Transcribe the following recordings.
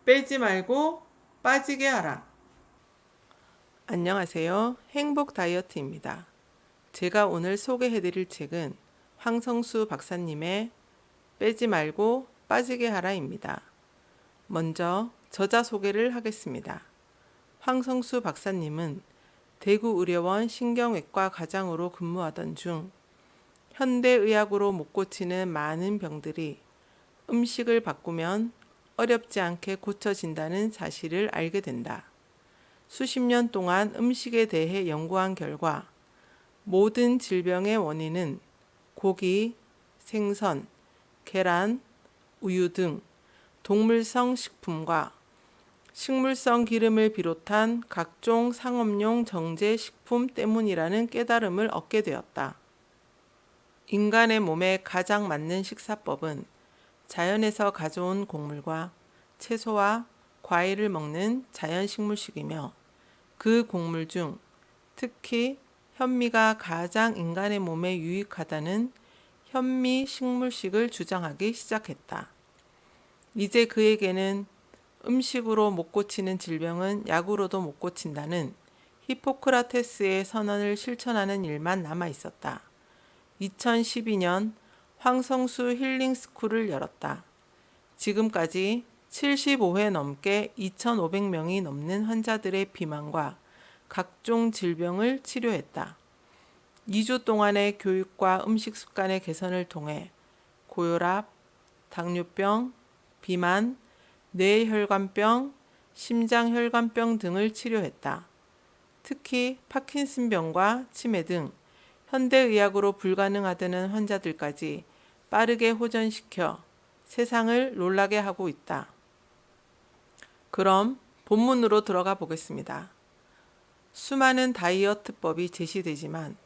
빼지 말고 빠지게 하라. 안녕하세요. 행복 다이어트입니다. 제가 오늘 소개해드릴 책은 황성수 박사님의 빼지 말고 빠지게 하라입니다. 먼저 저자 소개를 하겠습니다. 황성수 박사님은 대구의료원 신경외과 과장으로 근무하던 중 현대의학으로 못 고치는 많은 병들이 음식을 바꾸면 어렵지 않게 고쳐진다는 사실을 알게 된다. 수십 년 동안 음식에 대해 연구한 결과 모든 질병의 원인은 고기, 생선, 계란, 우유 등 동물성 식품과 식물성 기름을 비롯한 각종 상업용 정제 식품 때문이라는 깨달음을 얻게 되었다. 인간의 몸에 가장 맞는 식사법은 자연에서 가져온 곡물과 채소와 과일을 먹는 자연식물식이며 그 곡물 중 특히 현미가 가장 인간의 몸에 유익하다는 현미 식물식을 주장하기 시작했다. 이제 그에게는 음식으로 못 고치는 질병은 약으로도 못 고친다는 히포크라테스의 선언을 실천하는 일만 남아 있었다. 2012년 황성수 힐링스쿨을 열었다. 지금까지 75회 넘게 2,500명이 넘는 환자들의 비만과 각종 질병을 치료했다. 2주 동안의 교육과 음식 습관의 개선을 통해 고혈압, 당뇨병, 비만, 뇌혈관병, 심장혈관병 등을 치료했다. 특히 파킨슨병과 치매 등 현대의학으로 불가능하다는 환자들까지 빠르게 호전시켜 세상을 놀라게 하고 있다. 그럼 본문으로 들어가 보겠습니다. 수많은 다이어트법이 제시되지만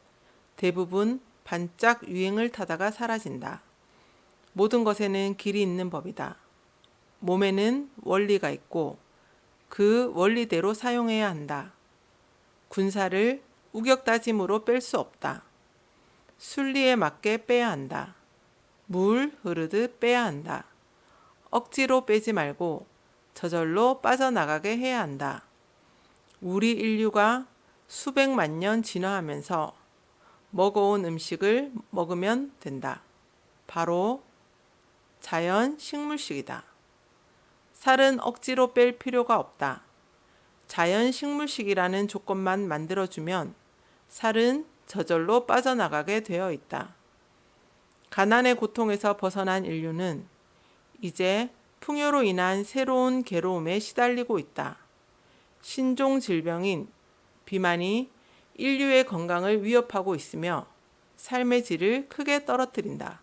대부분 반짝 유행을 타다가 사라진다. 모든 것에는 길이 있는 법이다. 몸에는 원리가 있고 그 원리대로 사용해야 한다. 군사를 우격다짐으로 뺄 수 없다. 순리에 맞게 빼야 한다. 물 흐르듯 빼야 한다. 억지로 빼지 말고 저절로 빠져나가게 해야 한다. 우리 인류가 수백만 년 진화하면서 먹어온 음식을 먹으면 된다. 바로 자연 식물식이다. 살은 억지로 뺄 필요가 없다. 자연 식물식이라는 조건만 만들어주면 살은 저절로 빠져나가게 되어 있다. 가난의 고통에서 벗어난 인류는 이제 풍요로 인한 새로운 괴로움에 시달리고 있다. 신종 질병인 비만이 인류의 건강을 위협하고 있으며 삶의 질을 크게 떨어뜨린다.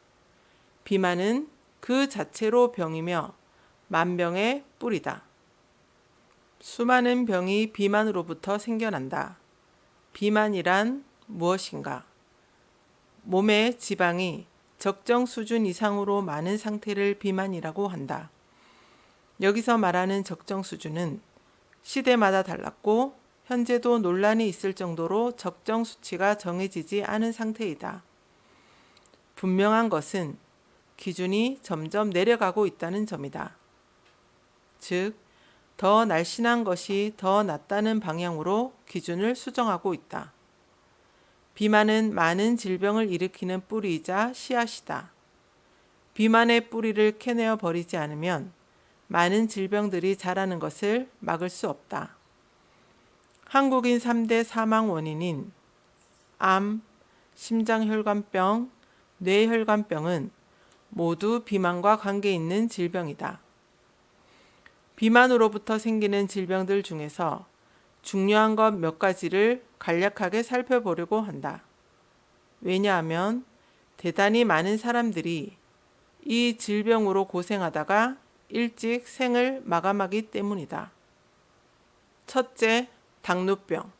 비만은 그 자체로 병이며 만병의 뿌리다. 수많은 병이 비만으로부터 생겨난다. 비만이란 무엇인가? 몸의 지방이 적정 수준 이상으로 많은 상태를 비만이라고 한다. 여기서 말하는 적정 수준은 시대마다 달랐고 현재도 논란이 있을 정도로 적정 수치가 정해지지 않은 상태이다. 분명한 것은 기준이 점점 내려가고 있다는 점이다. 즉, 더 날씬한 것이 더 낫다는 방향으로 기준을 수정하고 있다. 비만은 많은 질병을 일으키는 뿌리이자 씨앗이다. 비만의 뿌리를 캐내어 버리지 않으면 많은 질병들이 자라는 것을 막을 수 없다. 한국인 3대 사망 원인인 암, 심장혈관병, 뇌혈관병은 모두 비만과 관계 있는 질병이다. 비만으로부터 생기는 질병들 중에서 중요한 것 몇 가지를 간략하게 살펴보려고 한다. 왜냐하면 대단히 많은 사람들이 이 질병으로 고생하다가 일찍 생을 마감하기 때문이다. 첫째, 당뇨병.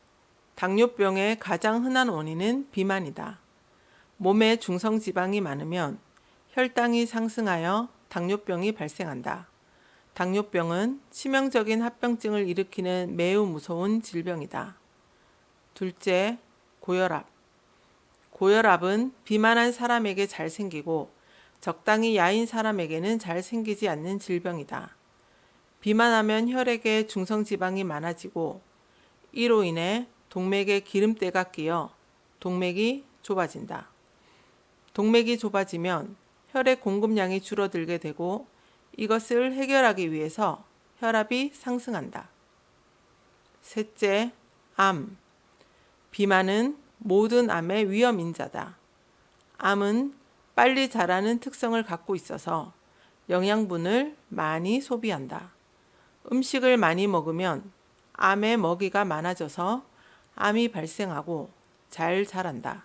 당뇨병의 가장 흔한 원인은 비만이다. 몸에 중성지방이 많으면 혈당이 상승하여 당뇨병이 발생한다. 당뇨병은 치명적인 합병증을 일으키는 매우 무서운 질병이다. 둘째, 고혈압. 고혈압은 비만한 사람에게 잘 생기고 적당히 야인 사람에게는 잘 생기지 않는 질병이다. 비만하면 혈액에 중성지방이 많아지고 이로 인해 동맥에 기름때가 끼어 동맥이 좁아진다. 동맥이 좁아지면 혈액 공급량이 줄어들게 되고 이것을 해결하기 위해서 혈압이 상승한다. 셋째, 암. 비만은 모든 암의 위험 인자다. 암은 빨리 자라는 특성을 갖고 있어서 영양분을 많이 소비한다. 음식을 많이 먹으면 암의 먹이가 많아져서 암이 발생하고 잘 자란다.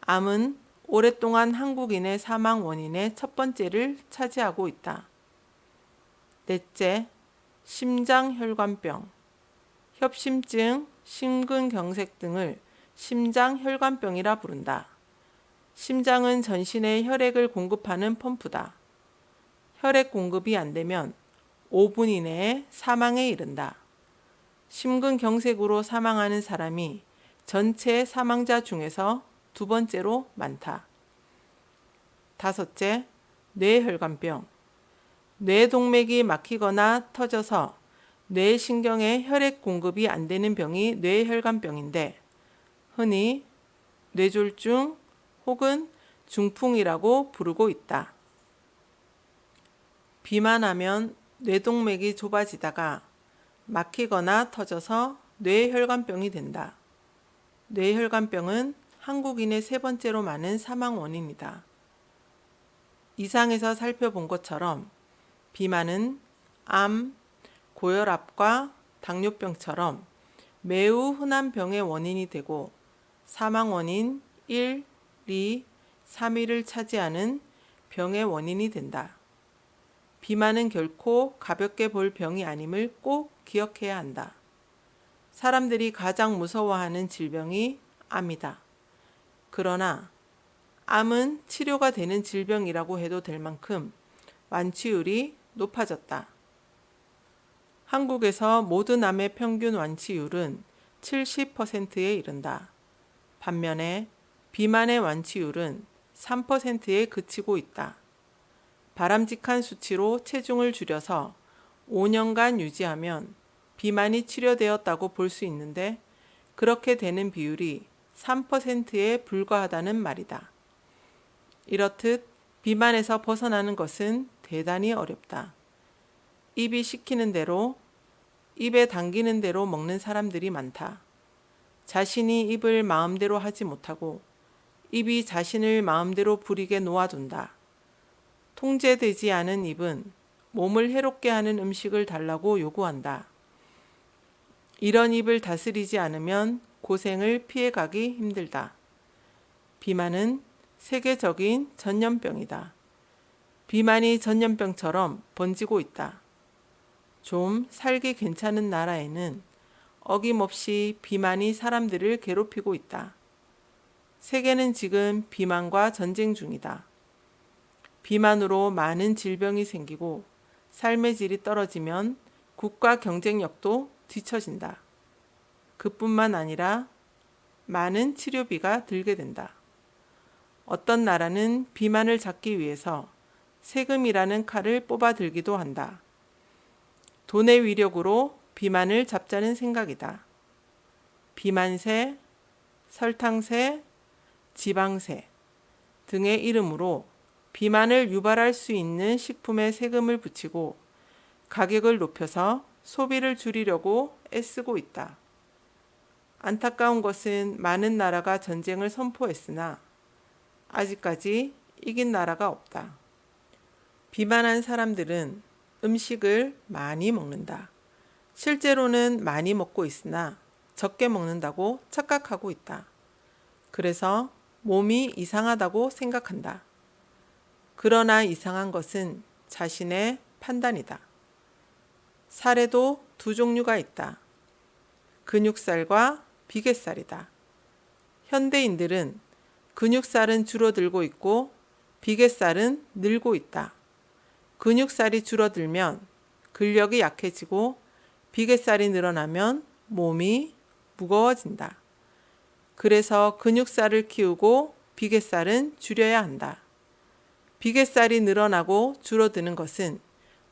암은 오랫동안 한국인의 사망 원인의 첫 번째를 차지하고 있다. 넷째, 심장혈관병. 협심증, 심근경색 등을 심장혈관병이라 부른다. 심장은 전신에 혈액을 공급하는 펌프다. 혈액 공급이 안 되면 5분 이내에 사망에 이른다. 심근경색으로 사망하는 사람이 전체 사망자 중에서 두 번째로 많다. 다섯째, 뇌혈관병. 뇌동맥이 막히거나 터져서 뇌신경에 혈액 공급이 안 되는 병이 뇌혈관병인데 흔히 뇌졸중 혹은 중풍이라고 부르고 있다. 비만하면 뇌동맥이 좁아지다가 막히거나 터져서 뇌혈관병이 된다. 뇌혈관병은 한국인의 세 번째로 많은 사망 원인이다. 이상에서 살펴본 것처럼 비만은 암, 고혈압과 당뇨병처럼 매우 흔한 병의 원인이 되고 사망 원인 1, 2, 3위를 차지하는 병의 원인이 된다. 비만은 결코 가볍게 볼 병이 아님을 꼭 기억해야 한다. 사람들이 가장 무서워하는 질병이 암이다. 그러나 암은 치료가 되는 질병이라고 해도 될 만큼 완치율이 높아졌다. 한국에서 모든 암의 평균 완치율은 70%에 이른다. 반면에 비만의 완치율은 3%에 그치고 있다. 바람직한 수치로 체중을 줄여서 5년간 유지하면 비만이 치료되었다고 볼 수 있는데 그렇게 되는 비율이 3%에 불과하다는 말이다. 이렇듯 비만에서 벗어나는 것은 대단히 어렵다. 입이 시키는 대로, 입에 당기는 대로 먹는 사람들이 많다. 자신이 입을 마음대로 하지 못하고 입이 자신을 마음대로 부리게 놓아둔다. 통제되지 않은 입은 몸을 해롭게 하는 음식을 달라고 요구한다. 이런 입을 다스리지 않으면 고생을 피해가기 힘들다. 비만은 세계적인 전염병이다. 비만이 전염병처럼 번지고 있다. 좀 살기 괜찮은 나라에는 어김없이 비만이 사람들을 괴롭히고 있다. 세계는 지금 비만과 전쟁 중이다. 비만으로 많은 질병이 생기고 삶의 질이 떨어지면 국가 경쟁력도 뒤처진다. 그뿐만 아니라 많은 치료비가 들게 된다. 어떤 나라는 비만을 잡기 위해서 세금이라는 칼을 뽑아 들기도 한다. 돈의 위력으로 비만을 잡자는 생각이다. 비만세, 설탕세, 지방세 등의 이름으로 비만을 유발할 수 있는 식품에 세금을 붙이고 가격을 높여서 소비를 줄이려고 애쓰고 있다. 안타까운 것은 많은 나라가 전쟁을 선포했으나 아직까지 이긴 나라가 없다. 비만한 사람들은 음식을 많이 먹는다. 실제로는 많이 먹고 있으나 적게 먹는다고 착각하고 있다. 그래서 몸이 이상하다고 생각한다. 그러나 이상한 것은 자신의 판단이다. 살에도 두 종류가 있다. 근육살과 비계살이다. 현대인들은 근육살은 줄어들고 있고 비계살은 늘고 있다. 근육살이 줄어들면 근력이 약해지고 비계살이 늘어나면 몸이 무거워진다. 그래서 근육살을 키우고 비계살은 줄여야 한다. 비계살이 늘어나고 줄어드는 것은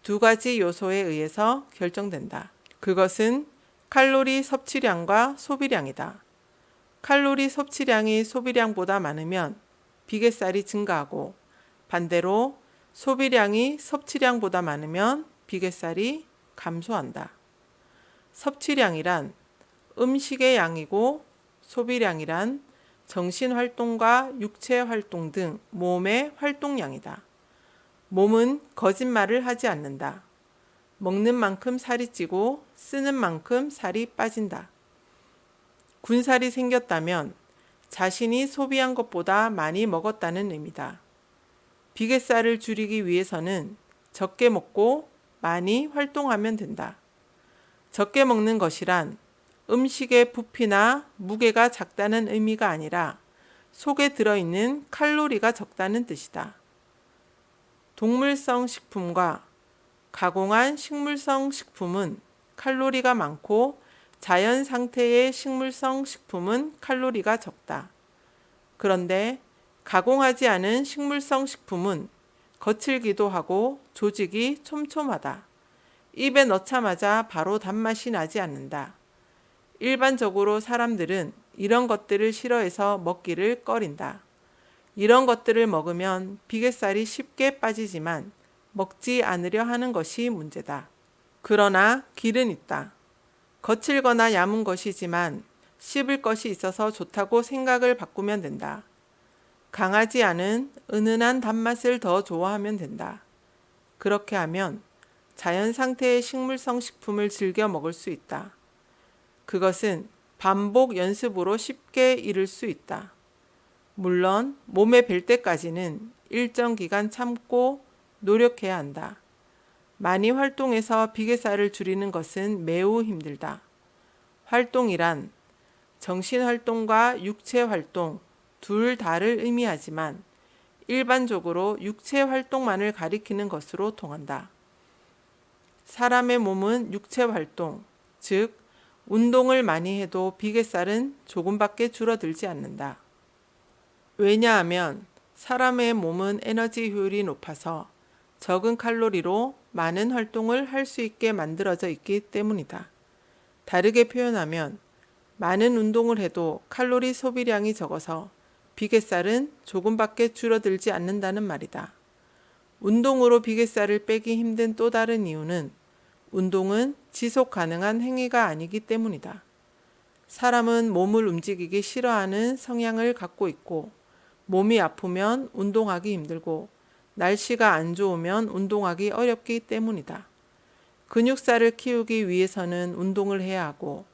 두 가지 요소에 의해서 결정된다. 그것은 칼로리 섭취량과 소비량이다. 칼로리 섭취량이 소비량보다 많으면 비계살이 증가하고 반대로 소비량이 섭취량보다 많으면 비계살이 감소한다. 섭취량이란 음식의 양이고 소비량이란 정신활동과 육체활동 등 몸의 활동량이다. 몸은 거짓말을 하지 않는다. 먹는 만큼 살이 찌고 쓰는 만큼 살이 빠진다. 군살이 생겼다면 자신이 소비한 것보다 많이 먹었다는 의미다. 비계살을 줄이기 위해서는 적게 먹고 많이 활동하면 된다. 적게 먹는 것이란 음식의 부피나 무게가 작다는 의미가 아니라 속에 들어있는 칼로리가 적다는 뜻이다. 동물성 식품과 가공한 식물성 식품은 칼로리가 많고 자연 상태의 식물성 식품은 칼로리가 적다. 그런데 가공하지 않은 식물성 식품은 거칠기도 하고 조직이 촘촘하다. 입에 넣자마자 바로 단맛이 나지 않는다. 일반적으로 사람들은 이런 것들을 싫어해서 먹기를 꺼린다. 이런 것들을 먹으면 비계살이 쉽게 빠지지만 먹지 않으려 하는 것이 문제다. 그러나 길은 있다. 거칠거나 얇은 것이지만 씹을 것이 있어서 좋다고 생각을 바꾸면 된다. 강하지 않은 은은한 단맛을 더 좋아하면 된다. 그렇게 하면 자연 상태의 식물성 식품을 즐겨 먹을 수 있다. 그것은 반복 연습으로 쉽게 이룰 수 있다. 물론 몸에 뵐 때까지는 일정 기간 참고 노력해야 한다. 많이 활동해서 비계살을 줄이는 것은 매우 힘들다. 활동이란 정신활동과 육체활동 둘 다를 의미하지만 일반적으로 육체활동만을 가리키는 것으로 통한다. 사람의 몸은 육체활동, 즉 운동을 많이 해도 비계살은 조금밖에 줄어들지 않는다. 왜냐하면 사람의 몸은 에너지 효율이 높아서 적은 칼로리로 많은 활동을 할 수 있게 만들어져 있기 때문이다. 다르게 표현하면 많은 운동을 해도 칼로리 소비량이 적어서 비계살은 조금밖에 줄어들지 않는다는 말이다. 운동으로 비계살을 빼기 힘든 또 다른 이유는 운동은 지속 가능한 행위가 아니기 때문이다. 사람은 몸을 움직이기 싫어하는 성향을 갖고 있고 몸이 아프면 운동하기 힘들고 날씨가 안 좋으면 운동하기 어렵기 때문이다. 근육살을 키우기 위해서는 운동을 해야 하고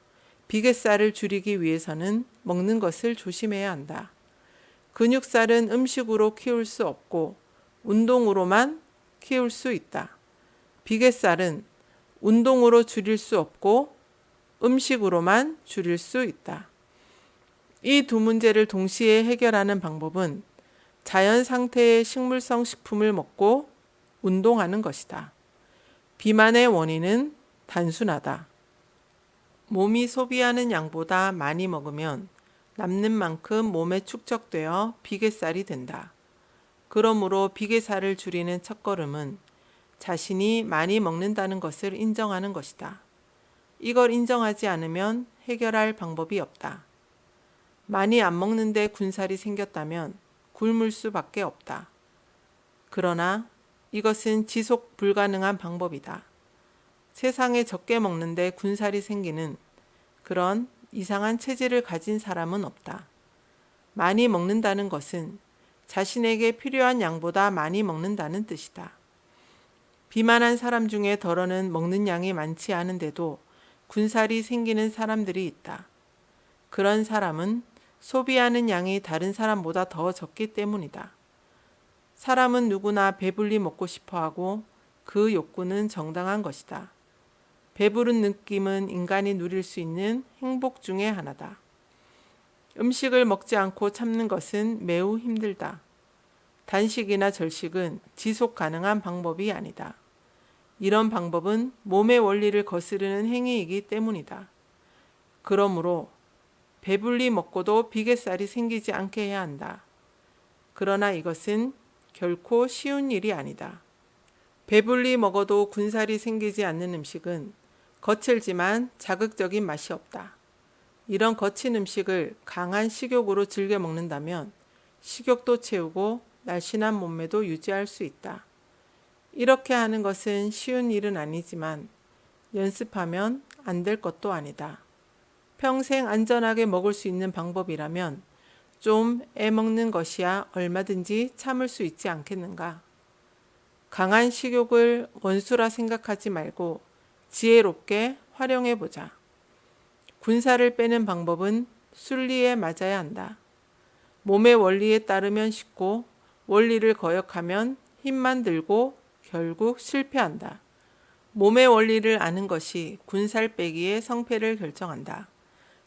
비계살을 줄이기 위해서는 먹는 것을 조심해야 한다. 근육살은 음식으로 키울 수 없고 운동으로만 키울 수 있다. 비계살은 운동으로 줄일 수 없고 음식으로만 줄일 수 있다. 이 두 문제를 동시에 해결하는 방법은 자연 상태의 식물성 식품을 먹고 운동하는 것이다. 비만의 원인은 단순하다. 몸이 소비하는 양보다 많이 먹으면 남는 만큼 몸에 축적되어 비계살이 된다. 그러므로 비계살을 줄이는 첫걸음은 자신이 많이 먹는다는 것을 인정하는 것이다. 이걸 인정하지 않으면 해결할 방법이 없다. 많이 안 먹는데 군살이 생겼다면 굶을 수밖에 없다. 그러나 이것은 지속 불가능한 방법이다. 세상에 적게 먹는데 군살이 생기는 그런 이상한 체질을 가진 사람은 없다. 많이 먹는다는 것은 자신에게 필요한 양보다 많이 먹는다는 뜻이다. 비만한 사람 중에 덜어는 먹는 양이 많지 않은데도 군살이 생기는 사람들이 있다. 그런 사람은 소비하는 양이 다른 사람보다 더 적기 때문이다. 사람은 누구나 배불리 먹고 싶어 하고 그 욕구는 정당한 것이다. 배부른 느낌은 인간이 누릴 수 있는 행복 중의 하나다. 음식을 먹지 않고 참는 것은 매우 힘들다. 단식이나 절식은 지속 가능한 방법이 아니다. 이런 방법은 몸의 원리를 거스르는 행위이기 때문이다. 그러므로 배불리 먹고도 비계살이 생기지 않게 해야 한다. 그러나 이것은 결코 쉬운 일이 아니다. 배불리 먹어도 군살이 생기지 않는 음식은 거칠지만 자극적인 맛이 없다. 이런 거친 음식을 강한 식욕으로 즐겨 먹는다면 식욕도 채우고 날씬한 몸매도 유지할 수 있다. 이렇게 하는 것은 쉬운 일은 아니지만 연습하면 안 될 것도 아니다. 평생 안전하게 먹을 수 있는 방법이라면 좀 애먹는 것이야 얼마든지 참을 수 있지 않겠는가. 강한 식욕을 원수라 생각하지 말고 지혜롭게 활용해 보자. 군살을 빼는 방법은 순리에 맞아야 한다. 몸의 원리에 따르면 쉽고 원리를 거역하면 힘만 들고 결국 실패한다. 몸의 원리를 아는 것이 군살 빼기의 성패를 결정한다.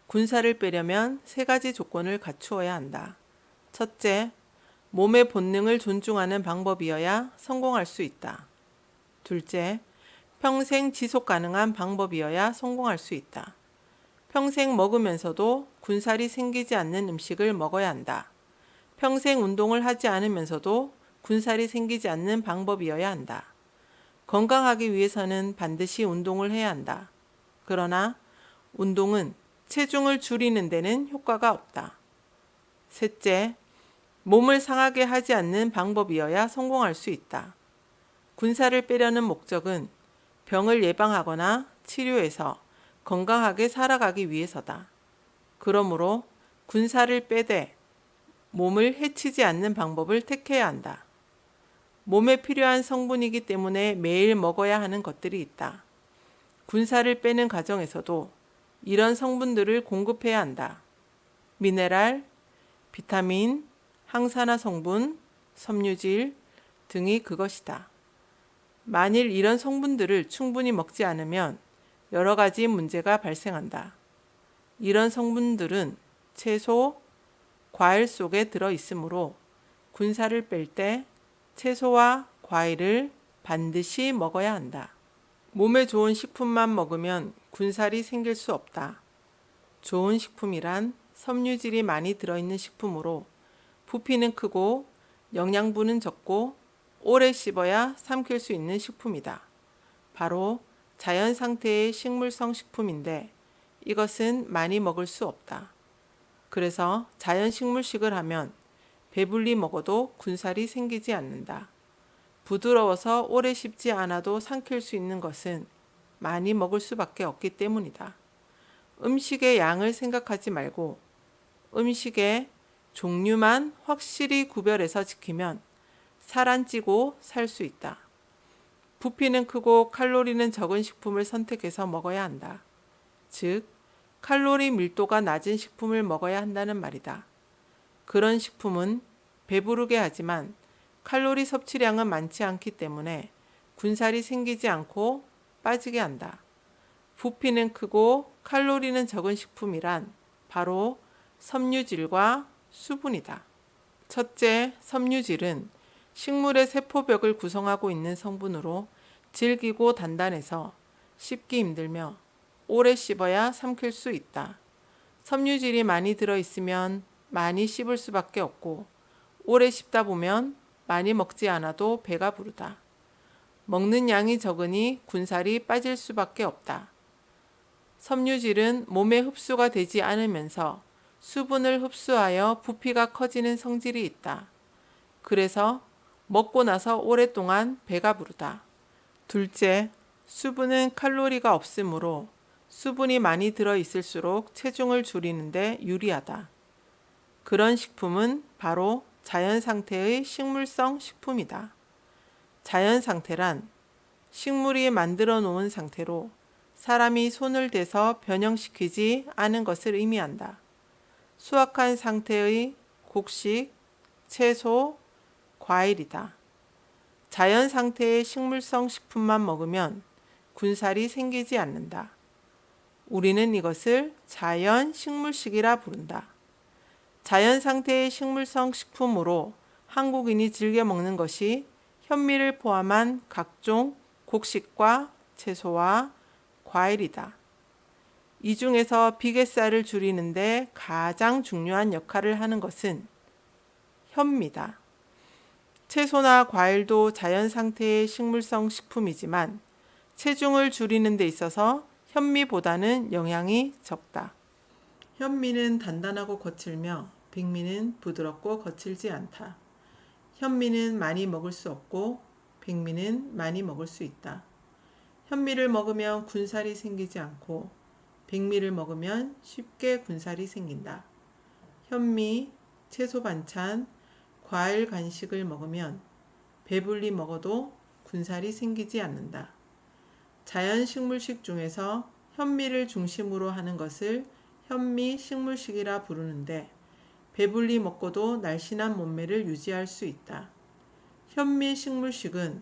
군살을 빼려면 3가지 조건을 갖추어야 한다. 첫째, 몸의 본능을 존중하는 방법이어야 성공할 수 있다. 둘째, 평생 지속 가능한 방법이어야 성공할 수 있다. 평생 먹으면서도 군살이 생기지 않는 음식을 먹어야 한다. 평생 운동을 하지 않으면서도 군살이 생기지 않는 방법이어야 한다. 건강하기 위해서는 반드시 운동을 해야 한다. 그러나 운동은 체중을 줄이는 데는 효과가 없다. 셋째, 몸을 상하게 하지 않는 방법이어야 성공할 수 있다. 군살을 빼려는 목적은 병을 예방하거나 치료해서 건강하게 살아가기 위해서다. 그러므로 군살을 빼되 몸을 해치지 않는 방법을 택해야 한다. 몸에 필요한 성분이기 때문에 매일 먹어야 하는 것들이 있다. 군살을 빼는 과정에서도 이런 성분들을 공급해야 한다. 미네랄, 비타민, 항산화 성분, 섬유질 등이 그것이다. 만일 이런 성분들을 충분히 먹지 않으면 여러 가지 문제가 발생한다. 이런 성분들은 채소, 과일 속에 들어 있으므로 군살을 뺄 때 채소와 과일을 반드시 먹어야 한다. 몸에 좋은 식품만 먹으면 군살이 생길 수 없다. 좋은 식품이란 섬유질이 많이 들어있는 식품으로 부피는 크고 영양분은 적고 오래 씹어야 삼킬 수 있는 식품이다. 바로 자연 상태의 식물성 식품인데 이것은 많이 먹을 수 없다. 그래서 자연 식물식을 하면 배불리 먹어도 군살이 생기지 않는다. 부드러워서 오래 씹지 않아도 삼킬 수 있는 것은 많이 먹을 수밖에 없기 때문이다. 음식의 양을 생각하지 말고 음식의 종류만 확실히 구별해서 지키면 살 안 찌고 살 수 있다. 부피는 크고 칼로리는 적은 식품을 선택해서 먹어야 한다. 즉, 칼로리 밀도가 낮은 식품을 먹어야 한다는 말이다. 그런 식품은 배부르게 하지만 칼로리 섭취량은 많지 않기 때문에 군살이 생기지 않고 빠지게 한다. 부피는 크고 칼로리는 적은 식품이란 바로 섬유질과 수분이다. 첫째, 섬유질은 식물의 세포벽을 구성하고 있는 성분으로 질기고 단단해서 씹기 힘들며 오래 씹어야 삼킬 수 있다. 섬유질이 많이 들어있으면 많이 씹을 수밖에 없고 오래 씹다 보면 많이 먹지 않아도 배가 부르다. 먹는 양이 적으니 군살이 빠질 수밖에 없다. 섬유질은 몸에 흡수가 되지 않으면서 수분을 흡수하여 부피가 커지는 성질이 있다. 그래서 먹고 나서 오랫동안 배가 부르다. 둘째, 수분은 칼로리가 없으므로 수분이 많이 들어있을수록 체중을 줄이는데 유리하다. 그런 식품은 바로 자연 상태의 식물성 식품이다. 자연 상태란 식물이 만들어 놓은 상태로 사람이 손을 대서 변형시키지 않은 것을 의미한다. 수확한 상태의 곡식, 채소, 과일이다. 자연 상태의 식물성 식품만 먹으면 군살이 생기지 않는다. 우리는 이것을 자연 식물식이라 부른다. 자연 상태의 식물성 식품으로 한국인이 즐겨 먹는 것이 현미를 포함한 각종 곡식과 채소와 과일이다. 이 중에서 비계살을 줄이는데 가장 중요한 역할을 하는 것은 현미다. 채소나 과일도 자연 상태의 식물성 식품이지만 체중을 줄이는 데 있어서 현미보다는 영향이 적다. 현미는 단단하고 거칠며 백미는 부드럽고 거칠지 않다. 현미는 많이 먹을 수 없고 백미는 많이 먹을 수 있다. 현미를 먹으면 군살이 생기지 않고 백미를 먹으면 쉽게 군살이 생긴다. 현미, 채소 반찬, 과일 간식을 먹으면 배불리 먹어도 군살이 생기지 않는다. 자연 식물식 중에서 현미를 중심으로 하는 것을 현미 식물식이라 부르는데 배불리 먹고도 날씬한 몸매를 유지할 수 있다. 현미 식물식은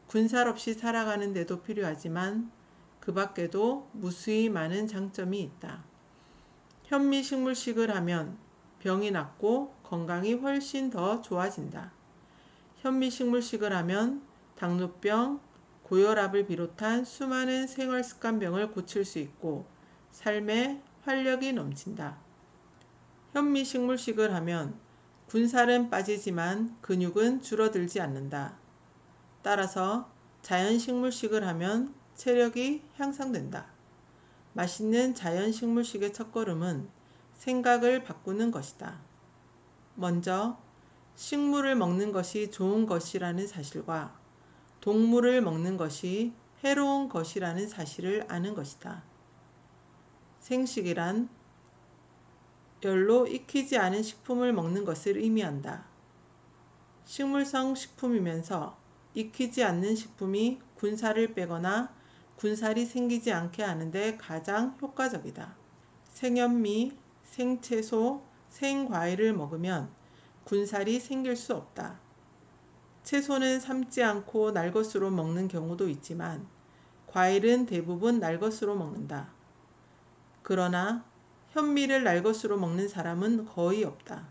군살 없이 살아가는 데도 필요하지만 그 밖에도 무수히 많은 장점이 있다. 현미 식물식을 하면 병이 낫고 건강이 훨씬 더 좋아진다. 현미 식물식을 하면 당뇨병, 고혈압을 비롯한 수많은 생활습관병을 고칠 수 있고 삶에 활력이 넘친다. 현미 식물식을 하면 군살은 빠지지만 근육은 줄어들지 않는다. 따라서 자연 식물식을 하면 체력이 향상된다. 맛있는 자연 식물식의 첫걸음은 생각을 바꾸는 것이다. 먼저 식물을 먹는 것이 좋은 것이라는 사실과 동물을 먹는 것이 해로운 것이라는 사실을 아는 것이다. 생식이란 열로 익히지 않은 식품을 먹는 것을 의미한다. 식물성 식품이면서 익히지 않는 식품이 군살을 빼거나 군살이 생기지 않게 하는데 가장 효과적이다. 생현미, 생채소, 생과일을 먹으면 군살이 생길 수 없다. 채소는 삶지 않고 날것으로 먹는 경우도 있지만 과일은 대부분 날것으로 먹는다. 그러나 현미를 날것으로 먹는 사람은 거의 없다.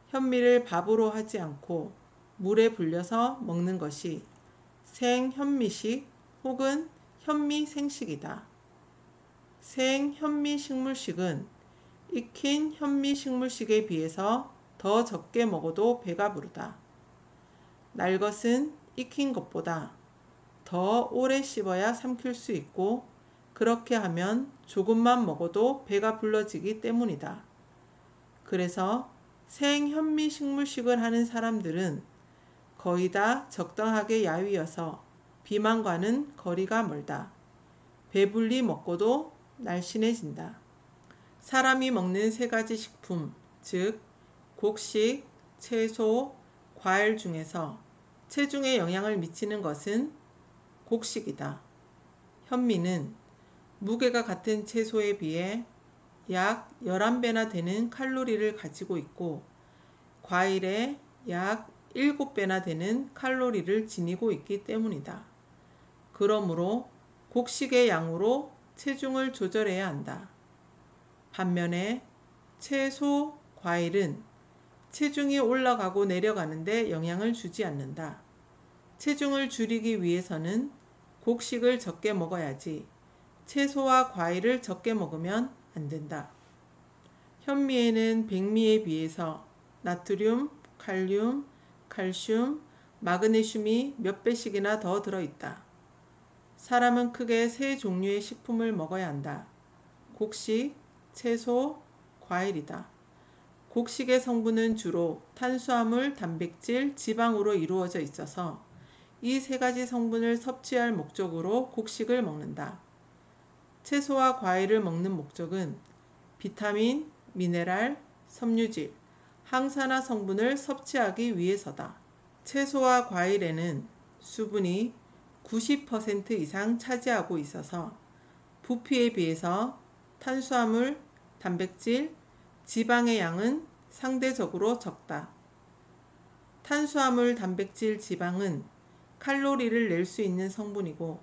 현미를 밥으로 하지 않고 물에 불려서 먹는 것이 생현미식 혹은 현미생식이다. 생현미식물식은 익힌 현미식물식에 비해서 더 적게 먹어도 배가 부르다. 날것은 익힌 것보다 더 오래 씹어야 삼킬 수 있고 그렇게 하면 조금만 먹어도 배가 불러지기 때문이다. 그래서 생현미식물식을 하는 사람들은 거의 다 적당하게 야위여서 비만과는 거리가 멀다. 배불리 먹고도 날씬해진다. 사람이 먹는 세 가지 식품, 즉 곡식, 채소, 과일 중에서 체중에 영향을 미치는 것은 곡식이다. 현미는 무게가 같은 채소에 비해 약 11배나 되는 칼로리를 가지고 있고 과일에 약 7배나 되는 칼로리를 지니고 있기 때문이다. 그러므로 곡식의 양으로 체중을 조절해야 한다. 반면에 채소, 과일은 체중이 올라가고 내려가는데 영향을 주지 않는다. 체중을 줄이기 위해서는 곡식을 적게 먹어야지 채소와 과일을 적게 먹으면 안 된다. 현미에는 백미에 비해서 나트륨, 칼륨, 칼슘, 마그네슘이 몇 배씩이나 더 들어있다. 사람은 크게 세 종류의 식품을 먹어야 한다. 곡식, 채소, 과일이다. 곡식의 성분은 주로 탄수화물, 단백질, 지방으로 이루어져 있어서 이 세 가지 성분을 섭취할 목적으로 곡식을 먹는다. 채소와 과일을 먹는 목적은 비타민, 미네랄, 섬유질, 항산화 성분을 섭취하기 위해서다. 채소와 과일에는 수분이 90% 이상 차지하고 있어서 부피에 비해서 탄수화물, 단백질, 지방의 양은 상대적으로 적다. 탄수화물, 단백질, 지방은 칼로리를 낼 수 있는 성분이고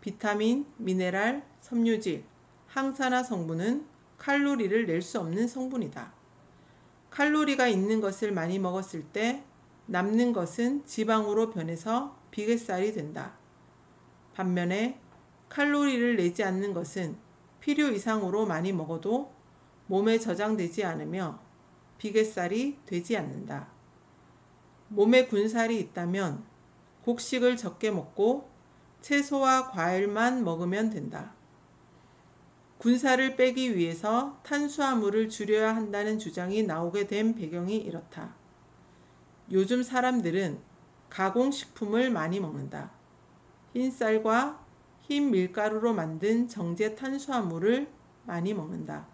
비타민, 미네랄, 섬유질, 항산화 성분은 칼로리를 낼 수 없는 성분이다. 칼로리가 있는 것을 많이 먹었을 때 남는 것은 지방으로 변해서 비계살이 된다. 반면에 칼로리를 내지 않는 것은 필요 이상으로 많이 먹어도 몸에 저장되지 않으며 비계살이 되지 않는다. 몸에 군살이 있다면 곡식을 적게 먹고 채소와 과일만 먹으면 된다. 군살을 빼기 위해서 탄수화물을 줄여야 한다는 주장이 나오게 된 배경이 이렇다. 요즘 사람들은 가공식품을 많이 먹는다. 흰쌀과 흰 밀가루로 만든 정제 탄수화물을 많이 먹는다.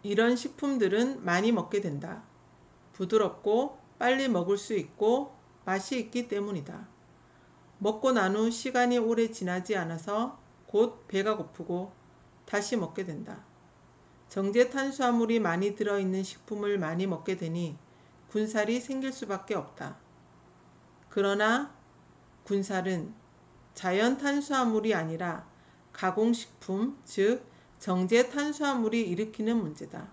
이런 식품들은 많이 먹게 된다. 부드럽고 빨리 먹을 수 있고 맛이 있기 때문이다. 먹고 난 후 시간이 오래 지나지 않아서 곧 배가 고프고 다시 먹게 된다. 정제 탄수화물이 많이 들어있는 식품을 많이 먹게 되니 군살이 생길 수밖에 없다. 그러나 군살은 자연 탄수화물이 아니라 가공식품, 즉 정제 탄수화물이 일으키는 문제다.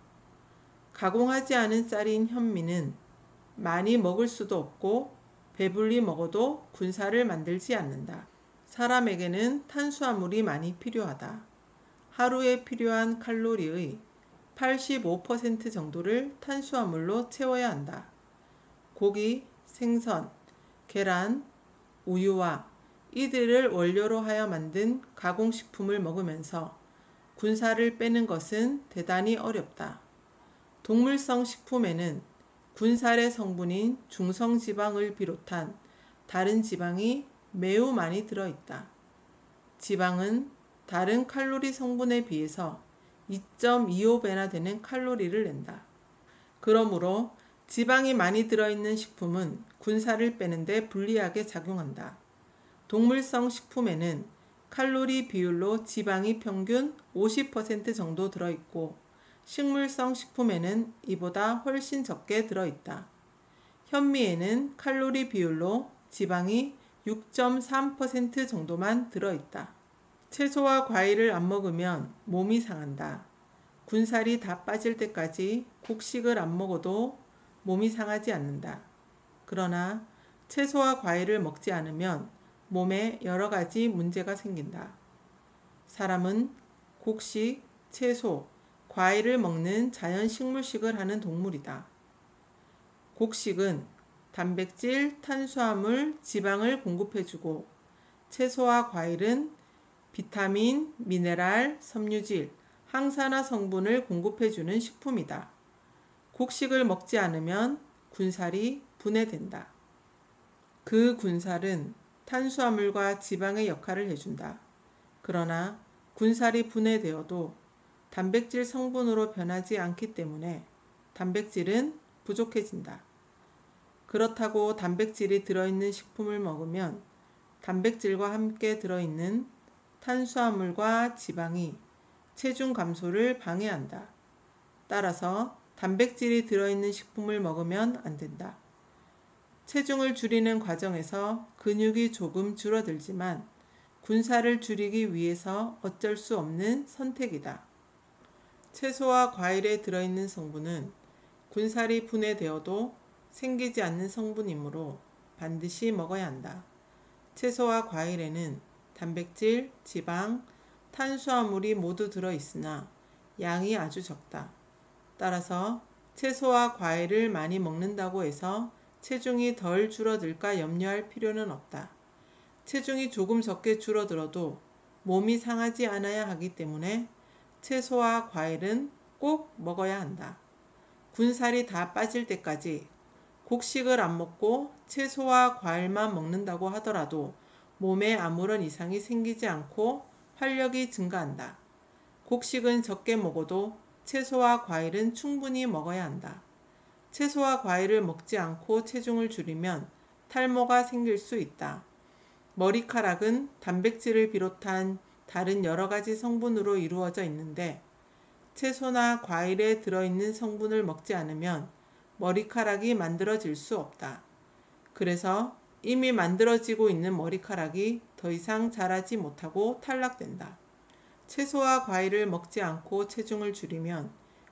가공하지 않은 쌀인 현미는 많이 먹을 수도 없고 배불리 먹어도 군살을 만들지 않는다. 사람에게는 탄수화물이 많이 필요하다. 하루에 필요한 칼로리의 85% 정도를 탄수화물로 채워야 한다. 고기, 생선, 계란, 우유와 이들을 원료로 하여 만든 가공식품을 먹으면서 군살을 빼는 것은 대단히 어렵다. 동물성 식품에는 군살의 성분인 중성지방을 비롯한 다른 지방이 매우 많이 들어있다. 지방은 다른 칼로리 성분에 비해서 2.25배나 되는 칼로리를 낸다. 그러므로 지방이 많이 들어있는 식품은 군살을 빼는데 불리하게 작용한다. 동물성 식품에는 칼로리 비율로 지방이 평균 50% 정도 들어있고 식물성 식품에는 이보다 훨씬 적게 들어있다. 현미에는 칼로리 비율로 지방이 6.3% 정도만 들어있다. 채소와 과일을 안 먹으면 몸이 상한다. 군살이 다 빠질 때까지 곡식을 안 먹어도 몸이 상하지 않는다. 그러나 채소와 과일을 먹지 않으면 몸에 여러 가지 문제가 생긴다. 사람은 곡식, 채소, 과일을 먹는 자연 식물식을 하는 동물이다. 곡식은 단백질, 탄수화물, 지방을 공급해주고 채소와 과일은 비타민, 미네랄, 섬유질, 항산화 성분을 공급해주는 식품이다. 곡식을 먹지 않으면 군살이 분해된다. 그 군살은 탄수화물과 지방의 역할을 해준다. 그러나 군살이 분해되어도 단백질 성분으로 변하지 않기 때문에 단백질은 부족해진다. 그렇다고 단백질이 들어있는 식품을 먹으면 단백질과 함께 들어있는 탄수화물과 지방이 체중 감소를 방해한다. 따라서 단백질이 들어있는 식품을 먹으면 안 된다. 체중을 줄이는 과정에서 근육이 조금 줄어들지만 군살을 줄이기 위해서 어쩔 수 없는 선택이다. 채소와 과일에 들어있는 성분은 군살이 분해되어도 생기지 않는 성분이므로 반드시 먹어야 한다. 채소와 과일에는 단백질, 지방, 탄수화물이 모두 들어있으나 양이 아주 적다. 따라서 채소와 과일을 많이 먹는다고 해서 체중이 덜 줄어들까 염려할 필요는 없다. 체중이 조금 적게 줄어들어도 몸이 상하지 않아야 하기 때문에 채소와 과일은 꼭 먹어야 한다. 군살이 다 빠질 때까지 곡식을 안 먹고 채소와 과일만 먹는다고 하더라도 몸에 아무런 이상이 생기지 않고 활력이 증가한다. 곡식은 적게 먹어도 채소와 과일은 충분히 먹어야 한다. 채소와 과일을 먹지 않고 체중을 줄이면 탈모가 생길 수 있다. 머리카락은 단백질을 비롯한 다른 여러 가지 성분으로 이루어져 있는데 채소나 과일에 들어있는 성분을 먹지 않으면 머리카락이 만들어질 수 없다. 그래서 이미 만들어지고 있는 머리카락이 더 이상 자라지 못하고 탈락된다. 채소와 과일을 먹지 않고 체중을 줄이면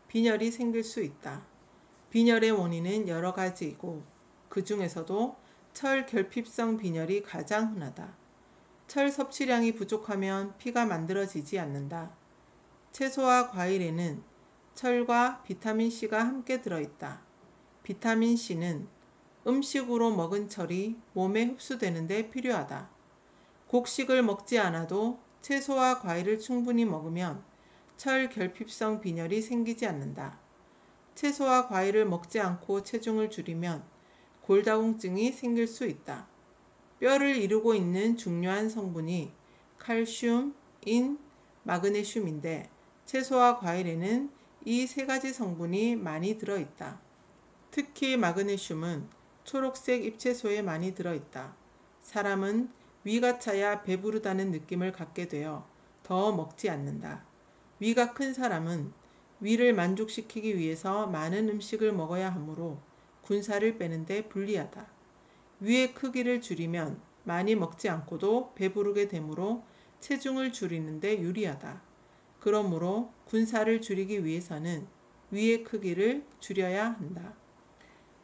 빈혈이 생길 수 있다. 빈혈의 원인은 여러 가지이고 그 중에서도 철 결핍성 빈혈이 가장 흔하다. 철 섭취량이 부족하면 피가 만들어지지 않는다. 채소와 과일에는 철과 비타민C가 함께 들어있다. 비타민C는 음식으로 먹은 철이 몸에 흡수되는 데 필요하다. 곡식을 먹지 않아도 채소와 과일을 충분히 먹으면 철 결핍성 빈혈이 생기지 않는다. 채소와 과일을 먹지 않고 체중을 줄이면 골다공증이 생길 수 있다. 뼈를 이루고 있는 중요한 성분이 칼슘, 인, 마그네슘인데 채소와 과일에는 이 세 가지 성분이 많이 들어있다. 특히 마그네슘은 초록색 잎채소에 많이 들어있다. 사람은 위가 차야 배부르다는 느낌을 갖게 되어 더 먹지 않는다. 위가 큰 사람은 위를 만족시키기 위해서 많은 음식을 먹어야 하므로 군살을 빼는데 불리하다. 위의 크기를 줄이면 많이 먹지 않고도 배부르게 되므로 체중을 줄이는데 유리하다. 그러므로 군살을 줄이기 위해서는 위의 크기를 줄여야 한다.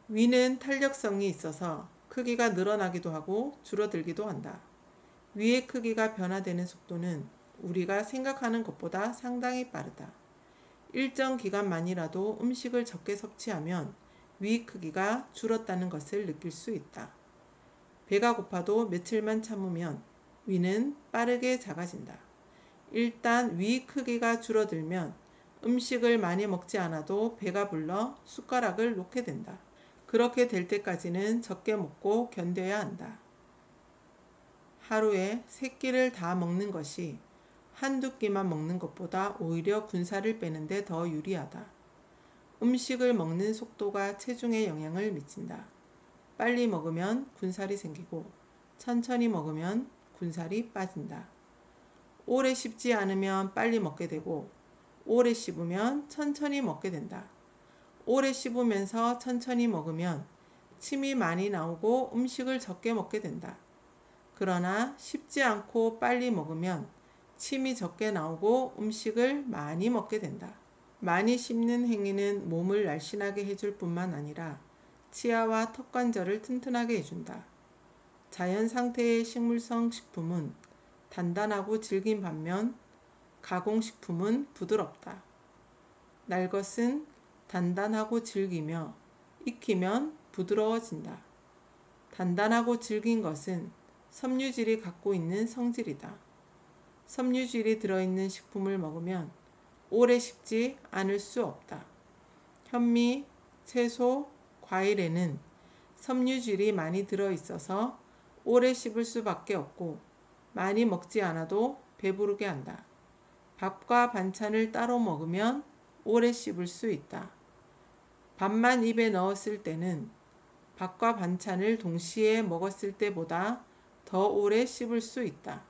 위는 탄력성이 있어서 크기가 늘어나기도 하고 줄어들기도 한다. 위의 크기가 변화되는 속도는 우리가 생각하는 것보다 상당히 빠르다. 일정 기간만이라도 음식을 적게 섭취하면 위 크기가 줄었다는 것을 느낄 수 있다. 배가 고파도 며칠만 참으면 위는 빠르게 작아진다. 일단 위 크기가 줄어들면 음식을 많이 먹지 않아도 배가 불러 숟가락을 놓게 된다. 그렇게 될 때까지는 적게 먹고 견뎌야 한다. 하루에 3끼를 다 먹는 것이 한두 끼만 먹는 것보다 오히려 군살을 빼는데 더 유리하다. 음식을 먹는 속도가 체중에 영향을 미친다. 빨리 먹으면 군살이 생기고 천천히 먹으면 군살이 빠진다. 오래 씹지 않으면 빨리 먹게 되고 오래 씹으면 천천히 먹게 된다. 오래 씹으면서 천천히 먹으면 침이 많이 나오고 음식을 적게 먹게 된다. 그러나 씹지 않고 빨리 먹으면 침이 적게 나오고 음식을 많이 먹게 된다. 많이 씹는 행위는 몸을 날씬하게 해줄 뿐만 아니라 치아와 턱관절을 튼튼하게 해준다. 자연 상태의 식물성 식품은 단단하고 질긴 반면 가공식품은 부드럽다. 날 것은 단단하고 질기며 익히면 부드러워진다. 단단하고 질긴 것은 섬유질이 갖고 있는 성질이다. 섬유질이 들어있는 식품을 먹으면 오래 씹지 않을 수 없다. 현미, 채소, 과일에는 섬유질이 많이 들어있어서 오래 씹을 수밖에 없고 많이 먹지 않아도 배부르게 한다. 밥과 반찬을 따로 먹으면 오래 씹을 수 있다. 밥만 입에 넣었을 때는 밥과 반찬을 동시에 먹었을 때보다 더 오래 씹을 수 있다.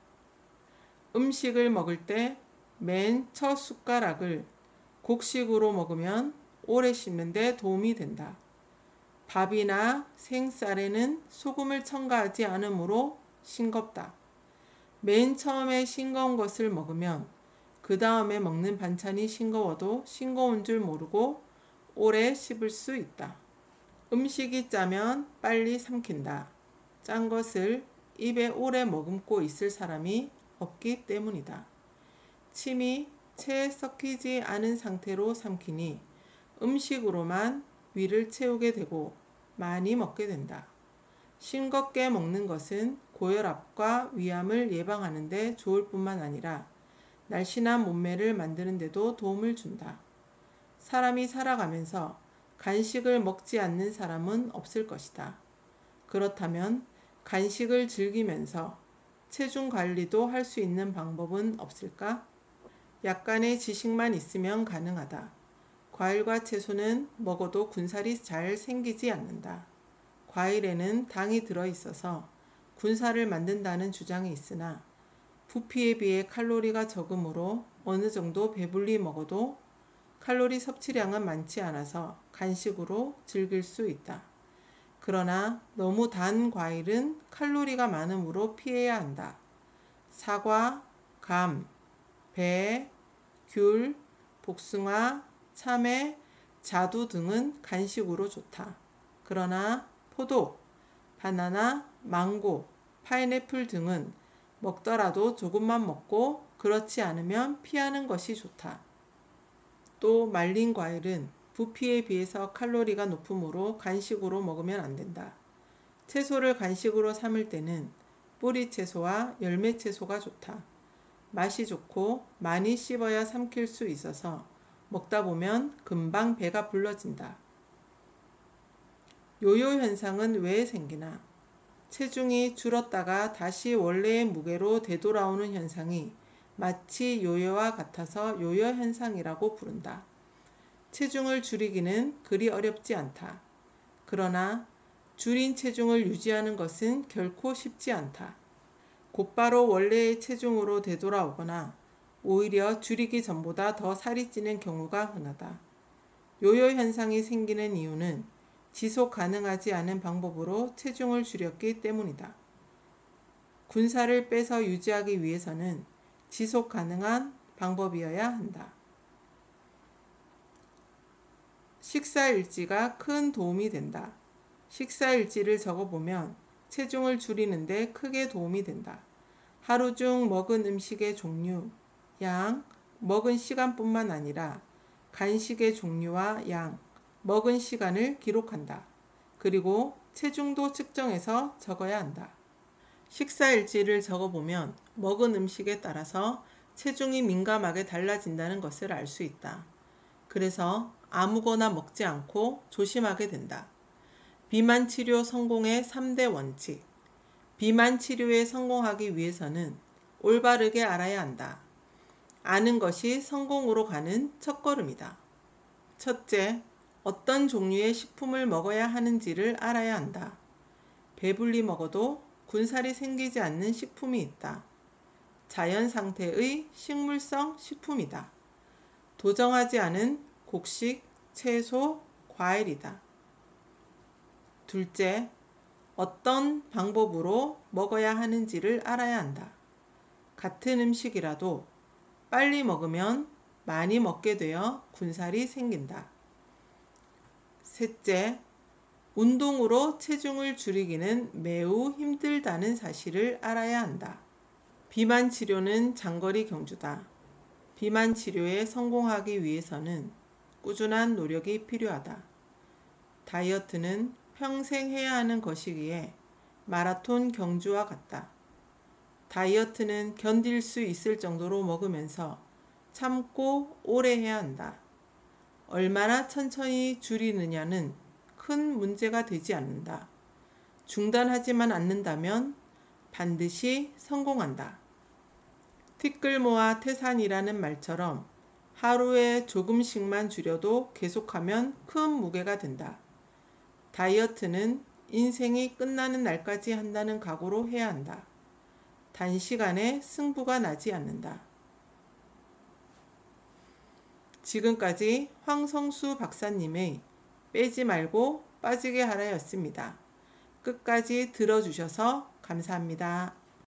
음식을 먹을 때 맨 첫 숟가락을 곡식으로 먹으면 오래 씹는데 도움이 된다. 밥이나 생쌀에는 소금을 첨가하지 않으므로 싱겁다. 맨 처음에 싱거운 것을 먹으면 그 다음에 먹는 반찬이 싱거워도 싱거운 줄 모르고 오래 씹을 수 있다. 음식이 짜면 빨리 삼킨다. 짠 것을 입에 오래 머금고 있을 사람이 없기 때문이다. 침이 채 섞이지 않은 상태로 삼키니 음식으로만 위를 채우게 되고 많이 먹게 된다. 싱겁게 먹는 것은 고혈압과 위암을 예방하는 데 좋을 뿐만 아니라 날씬한 몸매를 만드는 데도 도움을 준다. 사람이 살아가면서 간식을 먹지 않는 사람은 없을 것이다. 그렇다면 간식을 즐기면서 체중 관리도 할 수 있는 방법은 없을까? 약간의 지식만 있으면 가능하다. 과일과 채소는 먹어도 군살이 잘 생기지 않는다. 과일에는 당이 들어있어서 군살을 만든다는 주장이 있으나 부피에 비해 칼로리가 적으므로 어느 정도 배불리 먹어도 칼로리 섭취량은 많지 않아서 간식으로 즐길 수 있다. 그러나 너무 단 과일은 칼로리가 많으므로 피해야 한다. 사과, 감, 배, 귤, 복숭아, 참외, 자두 등은 간식으로 좋다. 그러나 포도, 바나나, 망고, 파인애플 등은 먹더라도 조금만 먹고 그렇지 않으면 피하는 것이 좋다. 또 말린 과일은 부피에 비해서 칼로리가 높으므로 간식으로 먹으면 안 된다. 채소를 간식으로 삼을 때는 뿌리 채소와 열매 채소가 좋다. 맛이 좋고 많이 씹어야 삼킬 수 있어서 먹다 보면 금방 배가 불러진다. 요요 현상은 왜 생기나? 체중이 줄었다가 다시 원래의 무게로 되돌아오는 현상이 마치 요요와 같아서 요요 현상이라고 부른다. 체중을 줄이기는 그리 어렵지 않다. 그러나 줄인 체중을 유지하는 것은 결코 쉽지 않다. 곧바로 원래의 체중으로 되돌아오거나 오히려 줄이기 전보다 더 살이 찌는 경우가 흔하다. 요요 현상이 생기는 이유는 지속 가능하지 않은 방법으로 체중을 줄였기 때문이다. 군살을 빼서 유지하기 위해서는 지속 가능한 방법이어야 한다. 식사일지가 큰 도움이 된다. 식사일지를 적어보면 체중을 줄이는데 크게 도움이 된다. 하루 중 먹은 음식의 종류, 양, 먹은 시간뿐만 아니라 간식의 종류와 양, 먹은 시간을 기록한다. 그리고 체중도 측정해서 적어야 한다. 식사일지를 적어보면 먹은 음식에 따라서 체중이 민감하게 달라진다는 것을 알 수 있다. 그래서 아무거나 먹지 않고 조심하게 된다. 비만 치료 성공의 3대 원칙. 비만 치료에 성공하기 위해서는 올바르게 알아야 한다. 아는 것이 성공으로 가는 첫걸음이다. 첫째, 어떤 종류의 식품을 먹어야 하는지를 알아야 한다. 배불리 먹어도 군살이 생기지 않는 식품이 있다. 자연 상태의 식물성 식품이다. 도정하지 않은 곡식, 채소, 과일이다. 둘째, 어떤 방법으로 먹어야 하는지를 알아야 한다. 같은 음식이라도 빨리 먹으면 많이 먹게 되어 군살이 생긴다. 셋째, 운동으로 체중을 줄이기는 매우 힘들다는 사실을 알아야 한다. 비만 치료는 장거리 경주다. 비만 치료에 성공하기 위해서는 꾸준한 노력이 필요하다. 다이어트는 평생 해야 하는 것이기에 마라톤 경주와 같다. 다이어트는 견딜 수 있을 정도로 먹으면서 참고 오래 해야 한다. 얼마나 천천히 줄이느냐는 큰 문제가 되지 않는다. 중단하지만 않는다면 반드시 성공한다. 티끌 모아 태산이라는 말처럼 하루에 조금씩만 줄여도 계속하면 큰 무게가 된다. 다이어트는 인생이 끝나는 날까지 한다는 각오로 해야 한다. 단시간에 승부가 나지 않는다. 지금까지 황성수 박사님의 빼지 말고 빠지게 하라였습니다. 끝까지 들어주셔서 감사합니다.